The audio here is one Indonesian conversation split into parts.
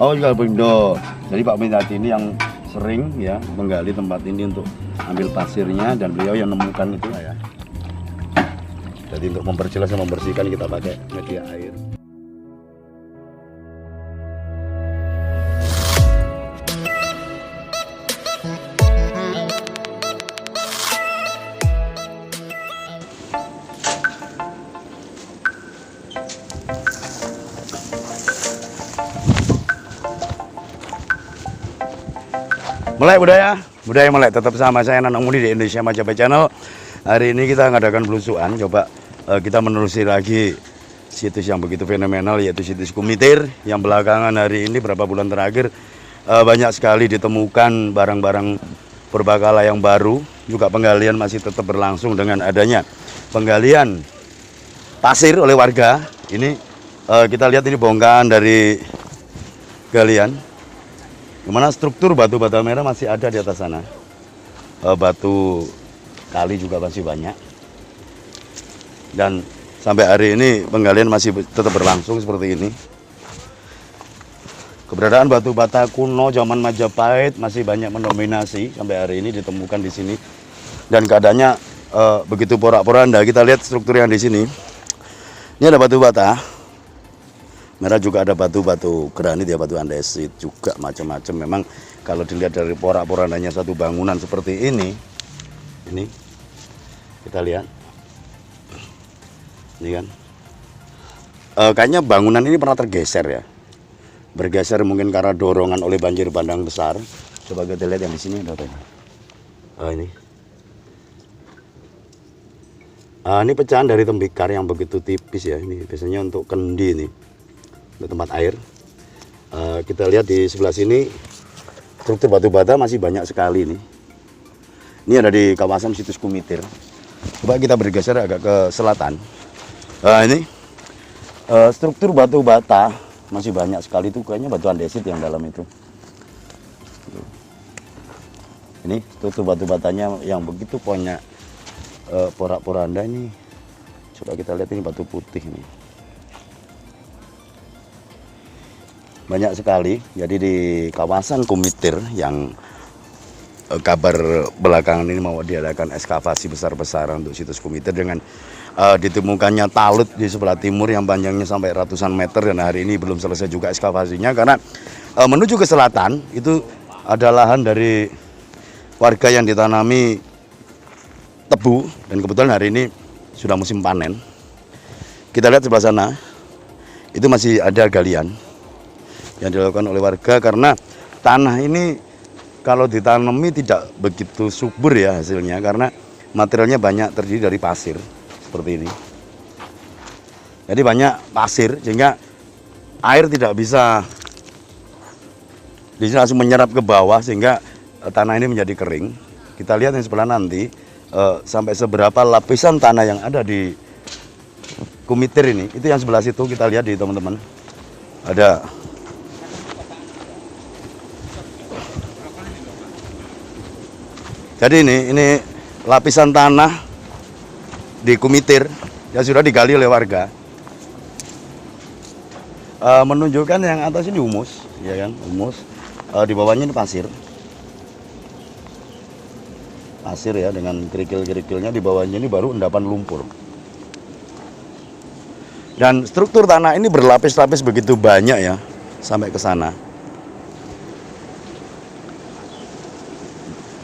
Oh, juga Pemda. Jadi Pak Bintati ini yang sering ya menggali tempat ini untuk ambil pasirnya, dan beliau yang menemukan itu ya. Jadi untuk memperjelas dan membersihkan kita pakai media air. Melek budaya melek, tetap sama saya Nanang Muni di Indonesia Majapahit Channel. Hari ini kita ngadakan belusuan, coba kita menelusuri lagi situs yang begitu fenomenal, yaitu situs Kumitir, yang belakangan hari ini beberapa bulan terakhir banyak sekali ditemukan barang-barang purbakala yang baru. Juga penggalian masih tetap berlangsung dengan adanya penggalian pasir oleh warga. Ini kita lihat ini bongkahan dari galian. Dimana struktur batu bata merah masih ada di atas sana. Batu kali juga masih banyak. Dan sampai hari ini penggalian masih tetap berlangsung seperti ini. Keberadaan batu bata kuno zaman Majapahit masih banyak mendominasi sampai hari ini ditemukan di sini. Dan keadaannya begitu porak-poranda. Kita lihat struktur yang di sini. Ini ada batu bata merah, juga ada batu-batu granit ya, batu andesit juga macam-macam. Memang kalau dilihat dari porak-porandanya satu bangunan seperti ini kita lihat ini kan kayaknya bangunan ini pernah tergeser ya, bergeser mungkin karena dorongan oleh banjir bandang besar. Coba kita lihat yang di sini ada apa ini. Ini pecahan dari tembikar yang begitu tipis ya, ini biasanya untuk kendi ini, untuk tempat air. Kita lihat di sebelah sini struktur batu bata masih banyak sekali nih. Ini ada di kawasan situs Kumitir. Coba kita bergeser agak ke selatan. Ini struktur batu bata masih banyak sekali, itu kayaknya batu andesit yang dalam itu. Ini struktur batu batanya yang begitu banyak porak-poranda ini. Coba kita lihat ini batu putih nih. Banyak sekali. Jadi di kawasan Kumitir yang kabar belakangan ini mau diadakan ekskavasi besar-besaran untuk situs Kumitir, dengan ditemukannya talut di sebelah timur yang panjangnya sampai ratusan meter, dan hari ini belum selesai juga ekskavasinya karena menuju ke selatan itu ada lahan dari warga yang ditanami tebu, dan kebetulan hari ini sudah musim panen. Kita lihat sebelah sana itu masih ada galian yang dilakukan oleh warga, karena tanah ini kalau ditanami tidak begitu subur ya hasilnya, karena materialnya banyak terdiri dari pasir seperti ini. Jadi banyak pasir sehingga air tidak bisa langsung menyerap ke bawah, sehingga tanah ini menjadi kering. Kita lihat yang sebelah nanti sampai seberapa lapisan tanah yang ada di Kumitir ini. Itu yang sebelah situ kita lihat di teman-teman. Ada jadi ini lapisan tanah di Kumitir yang sudah digali oleh warga. Menunjukkan yang atas ini humus, ya kan, humus. Di bawahnya ini pasir. Pasir ya, dengan kerikil-kerikilnya. Di bawahnya ini baru endapan lumpur. Dan struktur tanah ini berlapis-lapis begitu banyak ya sampai ke sana.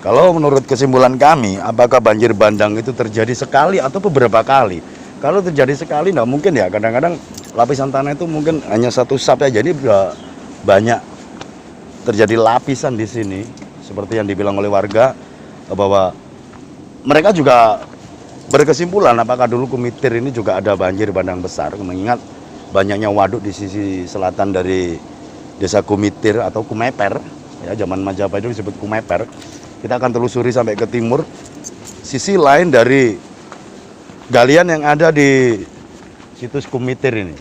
Kalau menurut kesimpulan kami, apakah banjir bandang itu terjadi sekali atau beberapa kali? Kalau terjadi sekali, nggak mungkin ya. Kadang-kadang lapisan tanah itu mungkin hanya satu sap aja. Jadi banyak terjadi lapisan di sini. Seperti yang dibilang oleh warga, bahwa mereka juga berkesimpulan apakah dulu Kumitir ini juga ada banjir bandang besar. Mengingat banyaknya waduk di sisi selatan dari desa Kumitir atau Kumeper. Ya, zaman Majapahit itu disebut Kumeper. Kita akan telusuri sampai ke timur, sisi lain dari galian yang ada di situs Kumitir ini.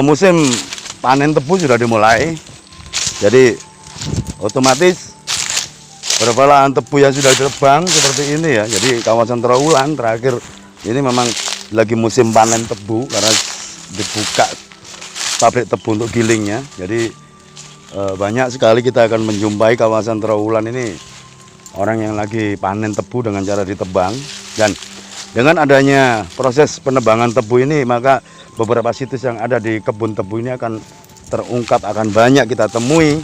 Musim panen tebu sudah dimulai, jadi otomatis beberapa lahan tebu yang sudah ditebang seperti ini ya. Jadi kawasan Trawulan terakhir ini memang lagi musim panen tebu karena dibuka pabrik tebu untuk gilingnya. Jadi banyak sekali kita akan menjumpai kawasan Trawulan ini orang yang lagi panen tebu dengan cara ditebang. Dan dengan adanya proses penebangan tebu ini, maka beberapa situs yang ada di kebun tebu ini akan terungkap, akan banyak kita temui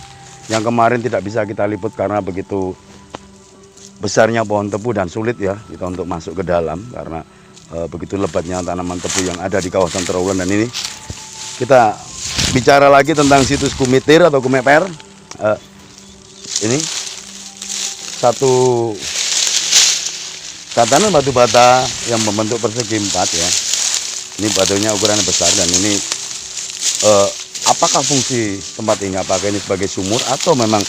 yang kemarin tidak bisa kita liput karena begitu besarnya pohon tebu dan sulit ya kita untuk masuk ke dalam karena begitu lebatnya tanaman tebu yang ada di kawasan Trawulan. Dan ini kita bicara lagi tentang situs Kumitir atau Kumeper. Ini satu tatanan batu bata yang membentuk persegi 4 ya. Ini batunya ukurannya besar dan ini apakah fungsi tempat ini? Apakah ini sebagai sumur atau memang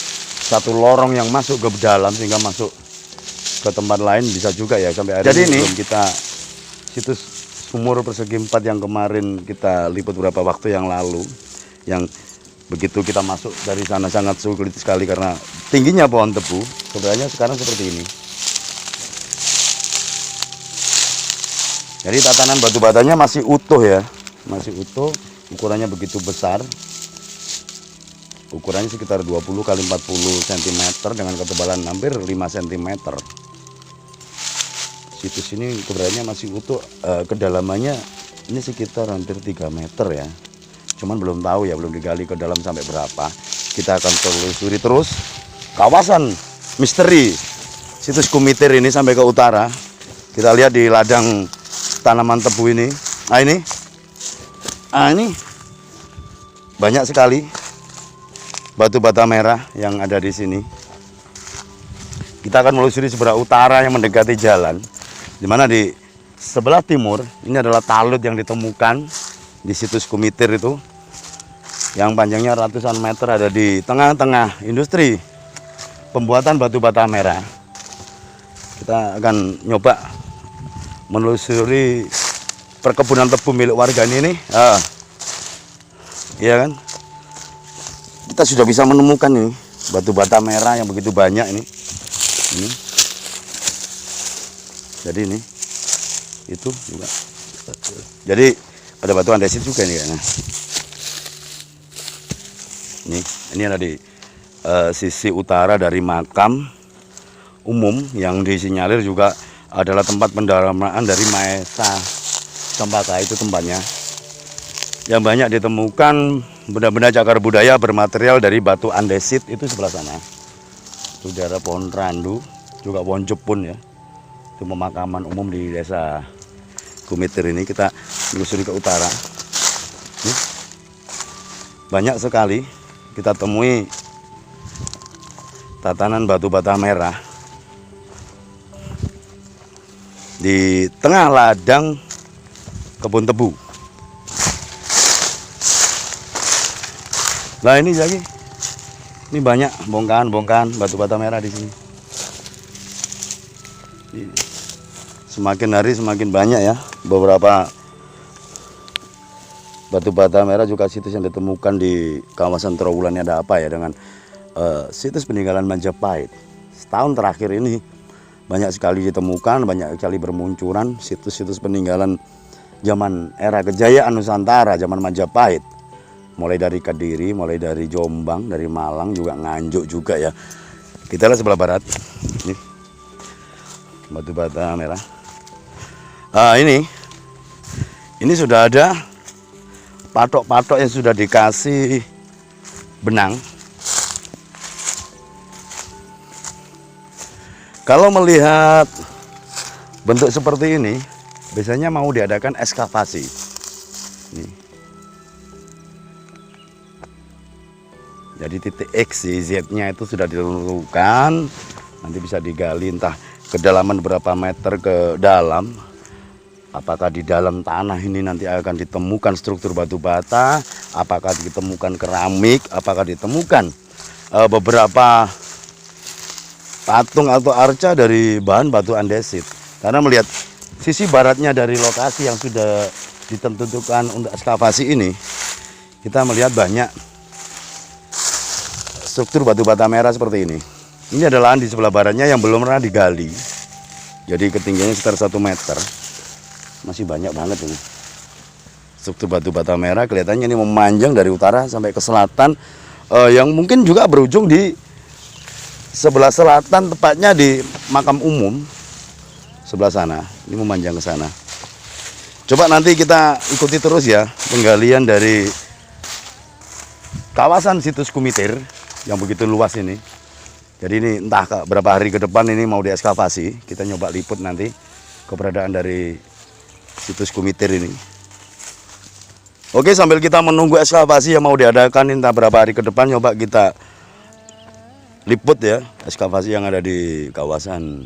satu lorong yang masuk ke dalam sehingga masuk ke tempat lain, bisa juga ya sampai hari ini belum kita situs sumur persegi 4 yang kemarin kita liput beberapa waktu yang lalu, yang begitu kita masuk dari sana sangat sulit sekali karena tingginya pohon tebu. Sebenarnya sekarang seperti ini. Jadi tatanan batu batanya masih utuh ya, masih utuh, ukurannya begitu besar. Ukurannya sekitar 20 kali 40 cm dengan ketebalan hampir 5 cm. Situs ini keberadaannya masih utuh, kedalamannya ini sekitar hampir 3 meter ya. Cuman belum tahu ya, belum digali ke dalam sampai berapa. Kita akan telusuri terus kawasan misteri situs Kumitir ini sampai ke utara. Kita lihat di ladang tanaman tebu ini. Ini banyak sekali batu bata merah yang ada di sini. Kita akan melusuri sebelah utara yang mendekati jalan, di mana di sebelah timur ini adalah talut yang ditemukan di situs Kumitir itu, yang panjangnya ratusan meter, ada di tengah-tengah industri pembuatan batu bata merah. Kita akan nyoba menelusuri perkebunan tebu milik warga ini. Iya kan? Kita sudah bisa menemukan nih batu bata merah yang begitu banyak ini. Jadi ini itu juga. Jadi ada batu andesit juga nih kayaknya. Ini ada di sisi utara dari makam umum yang disinyalir juga adalah tempat pendarmaan dari Maesa Cempaka. Itu tempatnya yang banyak ditemukan benda-benda cagar budaya bermaterial dari batu andesit. Itu sebelah sana, itu daerah pohon randu, juga pohon jepun ya. Itu pemakaman umum di desa Kumitir ini. Kita menelusuri ke utara. Banyak sekali kita temui tatanan batu bata merah di tengah ladang kebun tebu. Nah ini lagi, ini banyak bongkahan batu bata merah di sini. Semakin hari semakin banyak ya beberapa batu bata merah juga situs yang ditemukan di kawasan Trawulan. Ada apa ya dengan situs peninggalan Majapahit? Setahun terakhir ini banyak sekali ditemukan, banyak sekali bermunculan situs-situs peninggalan zaman era kejayaan Nusantara, zaman Majapahit. Mulai dari Kediri, mulai dari Jombang, dari Malang, juga Nganjuk juga ya. Kita lihat sebelah barat. Ini batu bata merah. Ini sudah ada patok-patok yang sudah dikasih benang. Kalau melihat bentuk seperti ini, biasanya mau diadakan ekskavasi. Nih. Jadi titik X, Z-nya itu sudah ditentukan. Nanti bisa digali entah kedalaman berapa meter ke dalam. Apakah di dalam tanah ini nanti akan ditemukan struktur batu bata, apakah ditemukan keramik, apakah ditemukan beberapa patung atau arca dari bahan batu andesit. Karena melihat sisi baratnya dari lokasi yang sudah ditentukan untuk ekskavasi ini, kita melihat banyak struktur batu bata merah seperti ini. Ini adalah lahan di sebelah baratnya yang belum pernah digali. Jadi ketinggiannya sekitar 1 meter. Masih banyak banget ini. Struktur batu bata merah kelihatannya ini memanjang dari utara sampai ke selatan. Yang mungkin juga berujung di sebelah selatan, tepatnya di makam umum. Sebelah sana. Ini memanjang ke sana. Coba nanti kita ikuti terus ya penggalian dari kawasan situs Kumitir yang begitu luas ini. Jadi ini entah berapa hari ke depan ini mau diekskavasi. Kita nyoba liput nanti keberadaan dari situs Kumitir ini. Oke, sambil kita menunggu ekskavasi yang mau diadakan entah berapa hari ke depan, nyoba kita liput ya ekskavasi yang ada di kawasan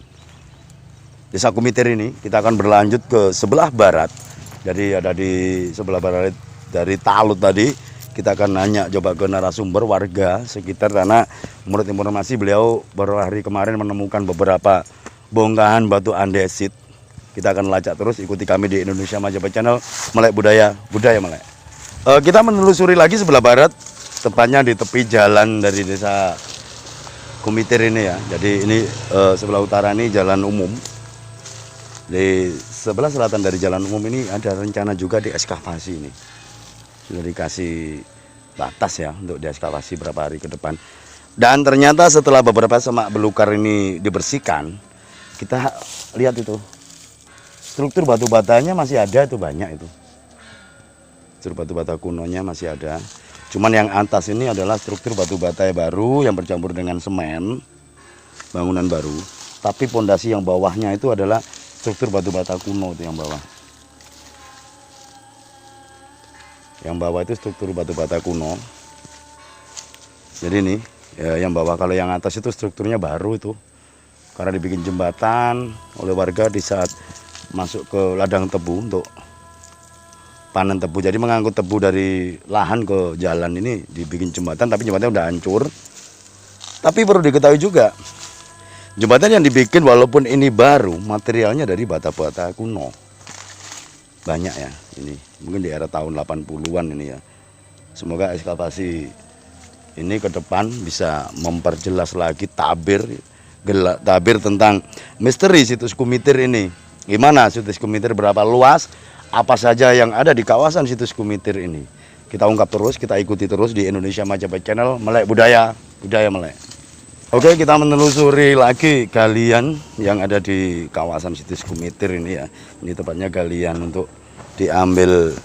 Desa Kumitir ini. Kita akan berlanjut ke sebelah barat. Jadi ada di sebelah barat dari Talut tadi. Kita akan nanya coba ke narasumber warga sekitar, karena menurut informasi beliau baru hari kemarin menemukan beberapa bongkahan batu andesit. Kita akan lacak terus, ikuti kami di Indonesia Majapahit Channel, Melek Budaya Melek. Kita menelusuri lagi sebelah barat, tepatnya di tepi jalan dari Desa Kumitir ini ya. Jadi ini sebelah utara ini jalan umum. Di sebelah selatan dari jalan umum ini ada rencana juga diekskavasi ini. Sudah dikasih batas ya untuk diekskavasi berapa hari ke depan. Dan ternyata setelah beberapa semak belukar ini dibersihkan, kita lihat itu struktur batu batanya masih ada, itu banyak itu. Struktur batu bata kunonya masih ada. Cuman yang atas ini adalah struktur batu bata baru yang bercampur dengan semen, bangunan baru. Tapi pondasi yang bawahnya itu adalah struktur batu bata kuno, itu yang bawah. Yang bawah itu struktur batu bata kuno. Jadi ini ya, yang bawah. Kalau yang atas itu strukturnya baru itu, karena dibikin jembatan oleh warga di saat masuk ke ladang tebu untuk panen tebu. Jadi mengangkut tebu dari lahan ke jalan ini dibikin jembatan, tapi jembatannya udah hancur. Tapi perlu diketahui juga, jembatan yang dibikin walaupun ini baru, materialnya dari bata-bata kuno. Banyak ya ini, mungkin di era tahun 80-an ini ya. Semoga ekskavasi ini ke depan bisa memperjelas lagi tabir tentang misteri situs Kumitir ini. Gimana situs Kumitir, berapa luas, apa saja yang ada di kawasan situs Kumitir ini. Kita ungkap terus, kita ikuti terus di Indonesia Majapahit Channel, Melek Budaya Melek. Oke, kita menelusuri lagi galian yang ada di kawasan situs Kumitir ini ya. Ini tepatnya galian untuk diambil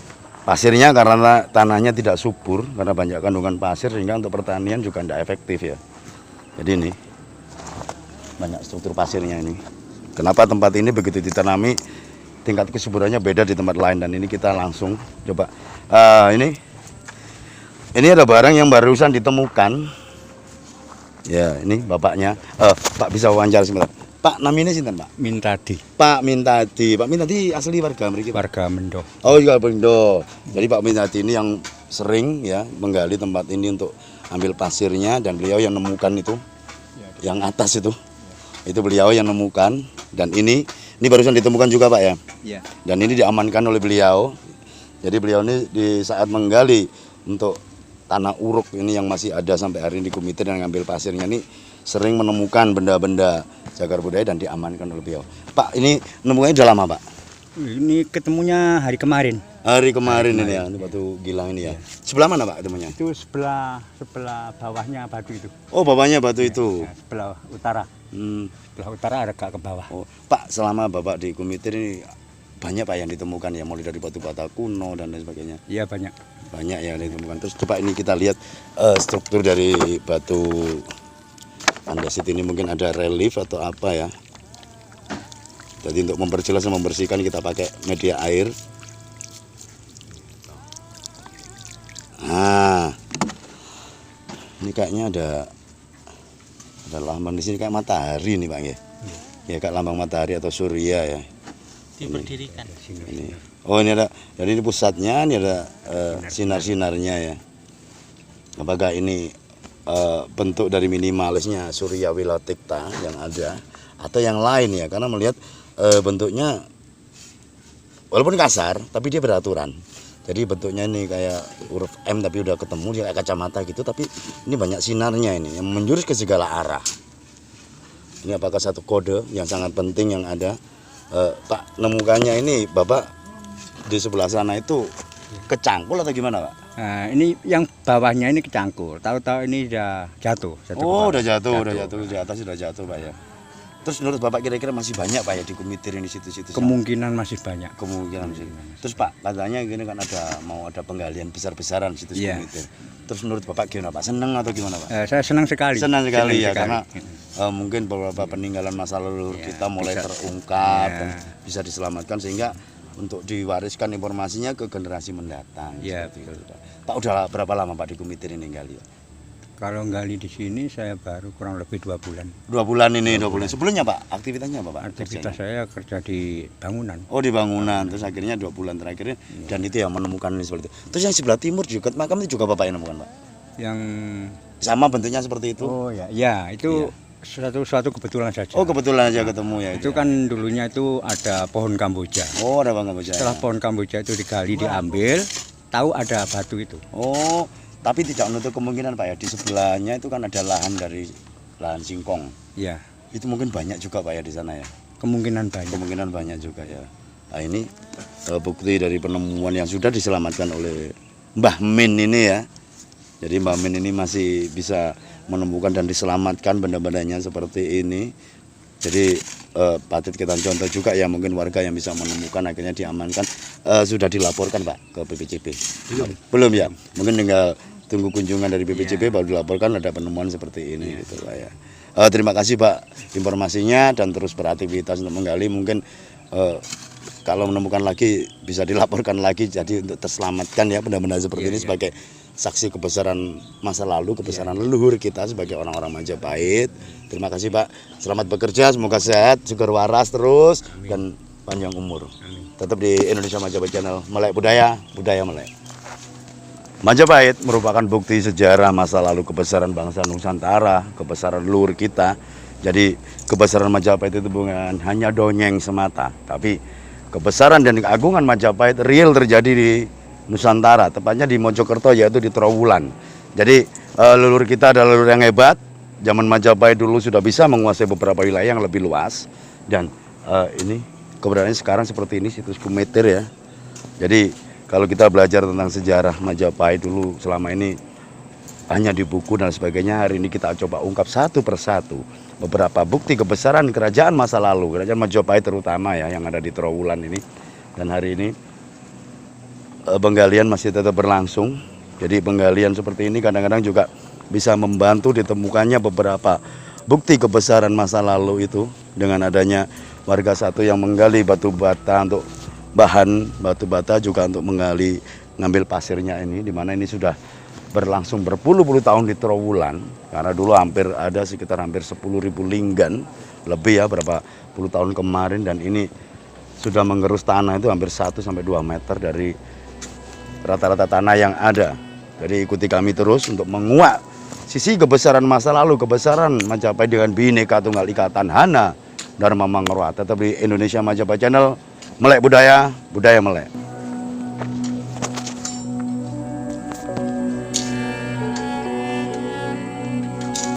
pasirnya karena tanahnya tidak subur, karena banyak kandungan pasir sehingga untuk pertanian juga tidak efektif ya. Jadi ini banyak struktur pasirnya ini. Kenapa tempat ini begitu ditanami tingkat kesuburannya beda di tempat lain, dan ini kita langsung coba. Ini ada barang yang barusan ditemukan. Ya, ini bapaknya. Pak bisa wawancara sebentar. Pak, namanya sinten, Pak? Mintadi. Pak Mintadi. Pak Mintadi asli warga mriki. Warga Mendo. Oh, juga Mendo. Jadi Pak Mintadi ini yang sering ya menggali tempat ini untuk ambil pasirnya, dan beliau yang nemukan itu. Ya, yang atas itu. Ya. Itu beliau yang nemukan, dan ini barusan ditemukan juga, Pak ya. Iya. Dan ini diamankan oleh beliau. Jadi beliau ini di saat menggali untuk tanah uruk ini yang masih ada sampai hari ini di Kumitir dan ngambil pasirnya, ini sering menemukan benda-benda cagar budaya dan diamankan oleh beliau. Pak, ini nemukannya udah lama, Pak? Ini ketemunya hari kemarin. Hari kemarin ini ya, ini batu gilang ini ya. Sebelah mana, Pak, ketemunya? Itu sebelah bawahnya batu itu. Oh, bawahnya batu itu. Ya, sebelah utara. Sebelah utara agak ke bawah. Oh, Pak, selama Bapak di Kumitir ini banyak Pak yang ditemukan ya, mulai dari batu bata kuno dan lain sebagainya. Iya, banyak. Banyak yang ditemukan. Terus coba ini kita lihat struktur dari batu andesit ini, mungkin ada relief atau apa ya. Jadi untuk memperjelas dan membersihkan kita pakai media air. Nah, ini kayaknya ada lambang di sini kayak matahari nih Pak ya. Ya kayak lambang matahari atau surya ya. Diberdirikan. Ini. Oh, ini ada. Jadi ini pusatnya, ini ada sinar-sinarnya ya. Apakah ini bentuk dari minimalisnya Surya Wilatikta yang ada, atau yang lain ya? Karena melihat bentuknya walaupun kasar, tapi dia beraturan. Jadi bentuknya ini kayak huruf M tapi udah ketemu, dia kayak kacamata gitu. Tapi ini banyak sinarnya ini yang menjurus ke segala arah. Ini apakah satu kode yang sangat penting yang ada? Pak, nemukannya ini Bapak di sebelah sana itu kecangkul atau gimana Pak? Nah, ini yang bawahnya ini kecangkul. Tahu-tahu ini udah jatuh. Oh, udah jatuh di atas sudah jatuh Pak ya. Terus menurut Bapak kira-kira masih banyak Pak ya di Kumitir ini situs-situs? Kemungkinan masih banyak. Kemungkinan masih. Terus Pak, katanya gini kan mau ada penggalian besar-besaran situs Iya. Kumitir. Terus menurut Bapak gimana Pak? Seneng atau gimana Pak? Saya senang sekali. Senang sekali ya, sekali. karena mungkin beberapa peninggalan masa leluhur Iya, kita mulai bisa. terungkap Iya. dan bisa diselamatkan sehingga untuk diwariskan informasinya ke generasi mendatang. Iya, seperti betul. itu, Pak. Pak udah berapa lama Pak di Kumitir ini gali? Kalau gali di sini saya baru kurang lebih 2 bulan. 2 bulan ini, 2 bulan. Sebelumnya Pak, aktivitasnya apa Pak? Aktivitas Kerjanya? saya kerja di bangunan. Oh di bangunan, terus akhirnya 2 bulan terakhir dan itu yang menemukan ini seperti itu. Terus yang sebelah timur juga makam itu juga Bapak yang nemukan Pak? Yang Sama bentuknya seperti itu? oh ya, itu suatu kebetulan saja. Oh kebetulan aja ketemu ya Itu ya? kan dulunya itu ada pohon kamboja. Oh ada Bang Kamboja. Setelah pohon kamboja itu digali, diambil, tahu ada batu itu. Oh tapi tidak menutup kemungkinan Pak ya, di sebelahnya itu kan ada lahan dari lahan singkong. Ya, Itu mungkin banyak juga Pak ya di sana ya? kemungkinan banyak. Kemungkinan banyak juga ya. Nah ini bukti dari penemuan yang sudah diselamatkan oleh Mbah Min ini ya. Jadi Mbah Min ini masih bisa menemukan dan diselamatkan benda-bendanya seperti ini. Jadi patut kita contoh juga ya, mungkin warga yang bisa menemukan akhirnya diamankan. Sudah dilaporkan Pak ke BPCB? Belum ya? Mungkin tinggal tunggu kunjungan dari BPCB baru dilaporkan ada penemuan seperti ini gitu Pak ya. Terima kasih Pak informasinya dan terus beraktivitas untuk menggali. Mungkin kalau menemukan lagi bisa dilaporkan lagi, jadi untuk terselamatkan ya benda-benda seperti ini sebagai saksi kebesaran masa lalu, kebesaran leluhur kita sebagai orang-orang Majapahit. Terima kasih Pak, selamat bekerja, semoga sehat, juga waras terus dan panjang umur. Tetap di Indonesia Majapahit Channel, melek budaya, budaya melek. Majapahit merupakan bukti sejarah masa lalu kebesaran bangsa Nusantara, kebesaran leluhur kita. Jadi kebesaran Majapahit itu bukan hanya dongeng semata, tapi kebesaran dan keagungan Majapahit real terjadi di Nusantara, tepatnya di Mojokerto yaitu di Trowulan. Jadi leluhur kita adalah leluhur yang hebat. Zaman Majapahit dulu sudah bisa menguasai beberapa wilayah yang lebih luas dan ini keberadaannya sekarang seperti ini situs Kumitir ya. Jadi kalau kita belajar tentang sejarah Majapahit dulu selama ini hanya di buku dan sebagainya, hari ini kita coba ungkap satu persatu beberapa bukti kebesaran kerajaan masa lalu, kerajaan Majapahit terutama ya yang ada di Trowulan ini. Dan hari ini penggalian masih tetap berlangsung. Jadi penggalian seperti ini kadang-kadang juga bisa membantu ditemukannya beberapa bukti kebesaran masa lalu itu dengan adanya warga satu yang menggali batu bata untuk bahan batu bata, juga untuk menggali ngambil pasirnya ini, dimana ini sudah berlangsung berpuluh-puluh tahun di Trowulan, karena dulu hampir 10.000 linggan lebih ya berapa puluh tahun kemarin, dan ini sudah mengerus tanah itu hampir 1 sampai 2 meter dari rata-rata tanah yang ada. Jadi ikuti kami terus untuk menguak sisi kebesaran masa lalu, kebesaran Majapahit dengan Bhinneka Tunggal Ika Tanhana Dharma Mangorwa. Tetap di Indonesia Majapahit Channel, melek budaya, budaya melek.